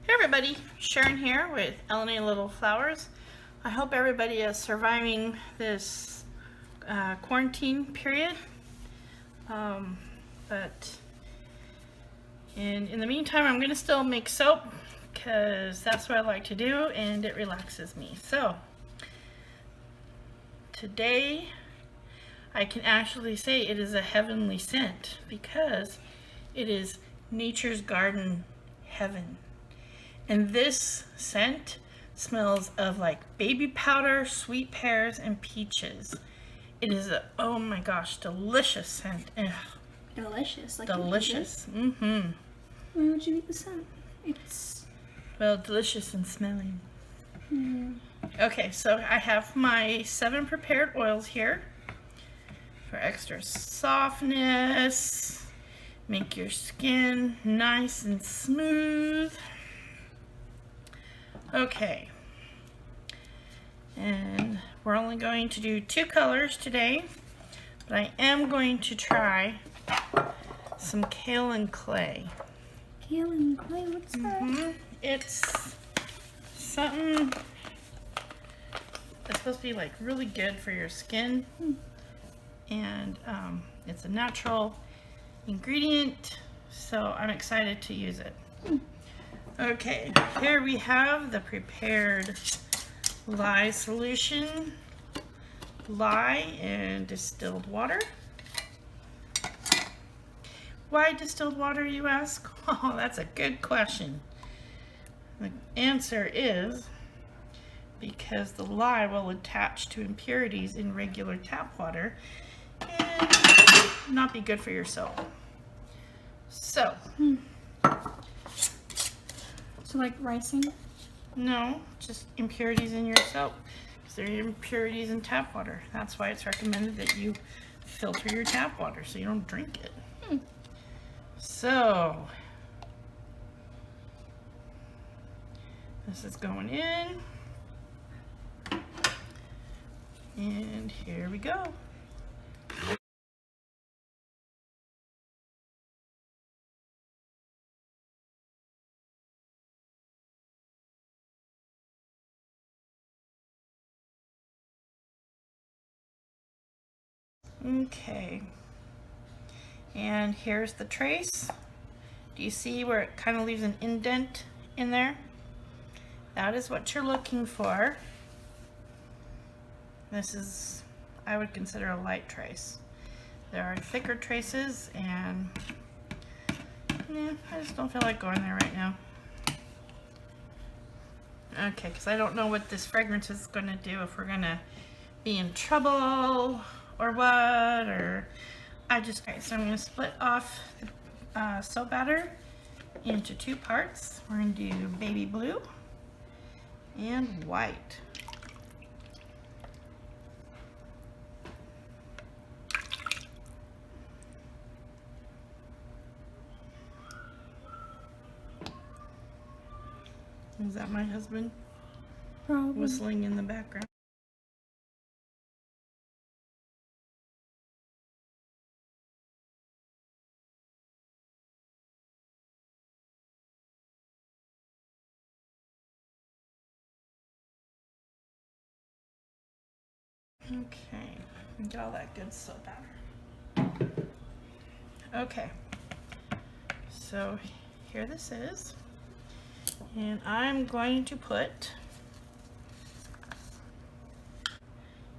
Hey everybody, Sharon here with LNA Little Flowers. I hope everybody is surviving this quarantine period. But in the meantime, I'm going to still make soap because that's what I like to do and it relaxes me. So today I can actually say it is a heavenly scent because it is Nature's Garden Heaven. And this scent smells of like baby powder, sweet pears, and peaches. It is a, oh my gosh, delicious scent. Ugh. Delicious. Like Delicious. Mm-hmm. Why would you eat the scent? It's... Well, delicious and smelling. Okay, so I have my 7 prepared oils here for extra softness. Make your skin nice and smooth. Okay, and we're only going to do 2 colors today, but I am going to try some kaolin clay. Kaolin clay, what's that? It's something that's supposed to be like really good for your skin, and it's a natural ingredient, so I'm excited to use it. Okay, here we have the prepared lye solution, lye and distilled water. Why distilled water, you ask? Oh, that's a good question. The answer is because the lye will attach to impurities in regular tap water and not be good for your soap. So, So like ricing? no, just impurities in your soap. Because there are impurities in tap water. That's why it's recommended that you filter your tap water so you don't drink it. So, this is going in. And here we go. Okay, and here's the trace. Do you see where it kind of leaves an indent in there? That is what you're looking for. This is, I would consider a light trace. There are thicker traces, and I just don't feel like going there right now. Okay, because I don't know what this fragrance is going to do, if we're going to be in trouble or what, or okay, so I'm going to split off the soap batter into 2 parts. We're going to do baby blue and white. Is that my husband? Probably. Whistling in the background? Okay, get all that good soap batter. Okay, so here this is, and I'm going to put,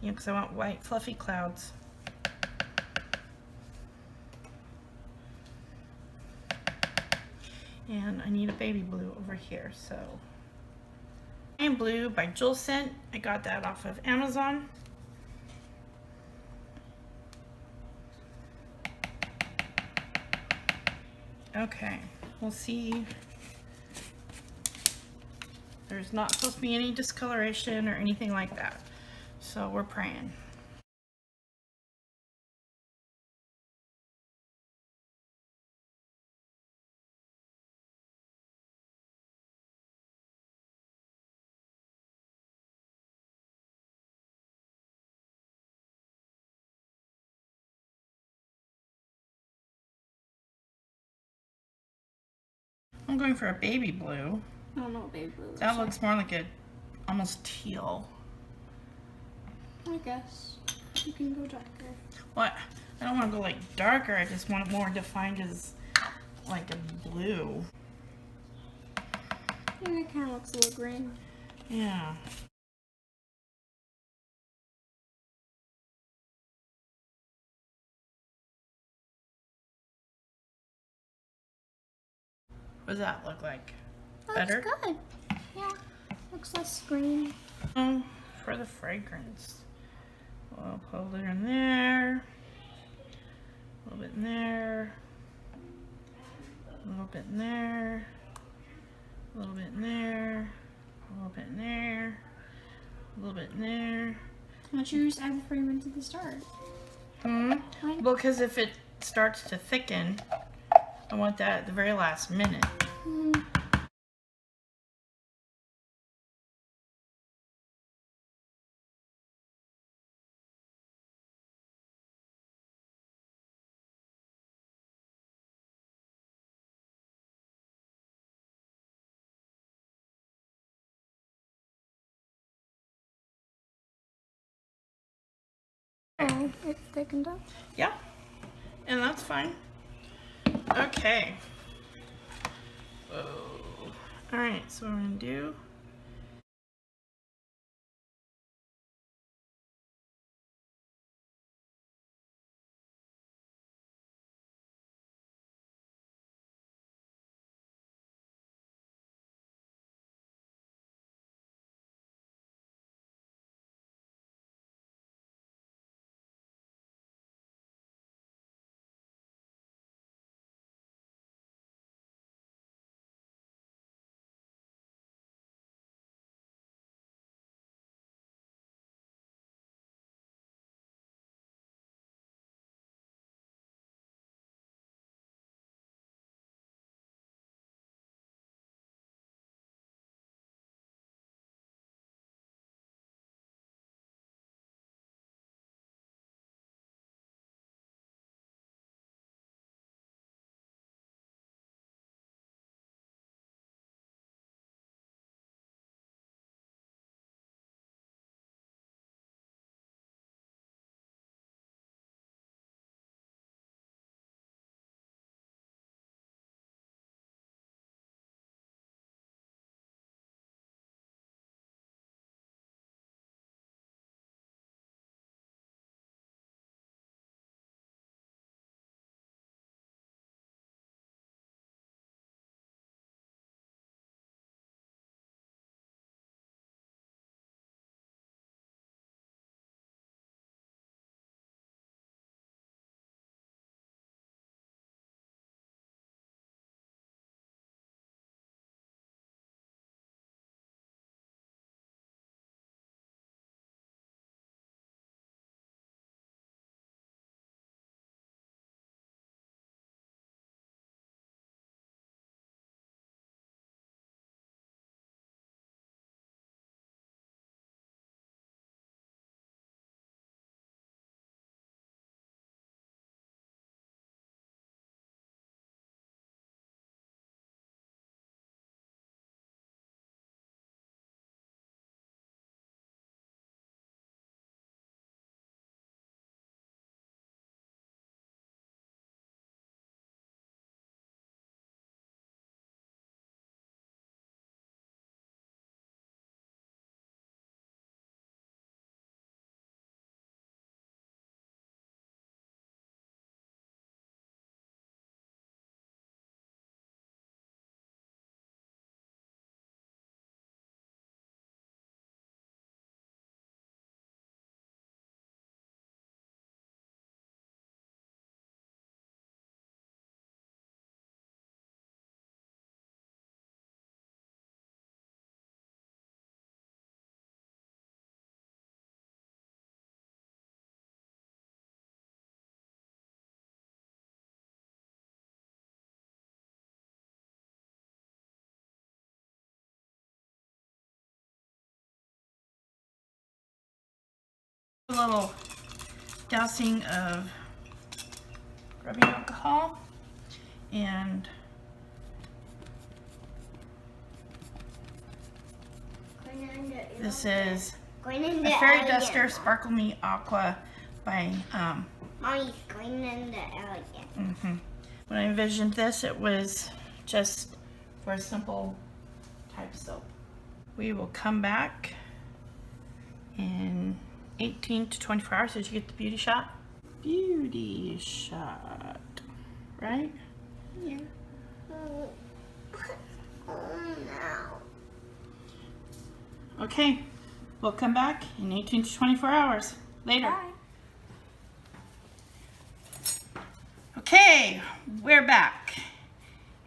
because I want white fluffy clouds. And I need a baby blue over here, so. And Blue by Jewel Scent. I got that off of Amazon. Okay, we'll see. There's not supposed to be any discoloration or anything like that, so we're praying. I'm going for a baby blue. I don't know what baby blue is. That looks more like a almost teal. I guess. You can go darker. What? I don't want to go like darker. I just want it more defined as like a blue. Yeah, it kind of looks a little green. Yeah. What does that look like? Better? Looks good. Yeah. Looks less green. For the fragrance. We'll put a little in there. A little bit in there. A little bit in there. A little bit in there. A little bit in there. A little bit in there. Why don't you just add the fragrance at the start? Well, because if it starts to thicken, I want that at the very last minute. Oh, it thickened up. Yeah, and that's fine. Okay. Oh. All right, so what we're gonna do. A little dousing of rubbing alcohol and This is Going in a the Fairy elegant. Duster Sparkle Me Aqua by, Mommy's going in the elegant. when I envisioned this, it was just for a simple type soap. We will come back in 18 to 24 hours. Did you get the beauty shot? Beauty shot, right? Yeah. Oh no. Okay, we'll come back in 18 to 24 hours later. Bye. Okay, we're back.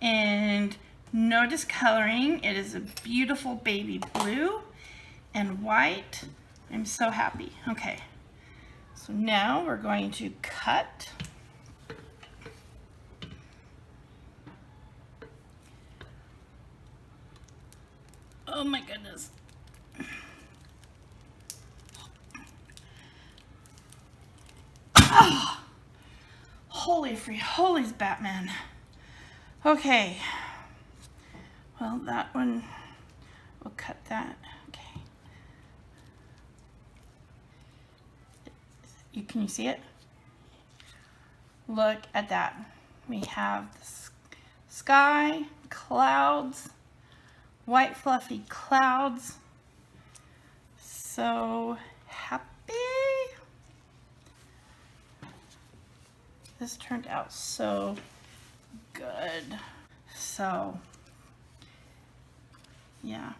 And no discoloring. It is a beautiful baby blue and white. I'm so happy. Okay, so now we're going to cut. Oh my goodness. Oh, holy free holies, Batman. Okay. Well, that one, we'll cut that. Okay. Can you see it? Look at that. We have the sky, clouds, white fluffy clouds. So happy. This turned out so good. So yeah.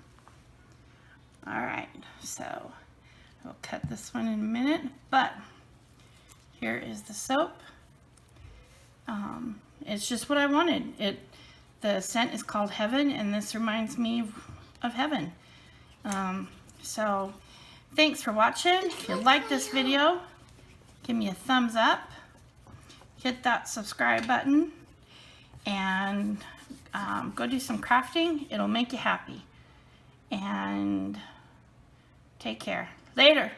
All right, so I'll cut this one in a minute, but here is the soap. It's just what I wanted. The scent is called Heaven, and this reminds me of heaven. So thanks for watching. If you like this video, give me a thumbs up. Hit that subscribe button, and go do some crafting. It'll make you happy. And take care. Later.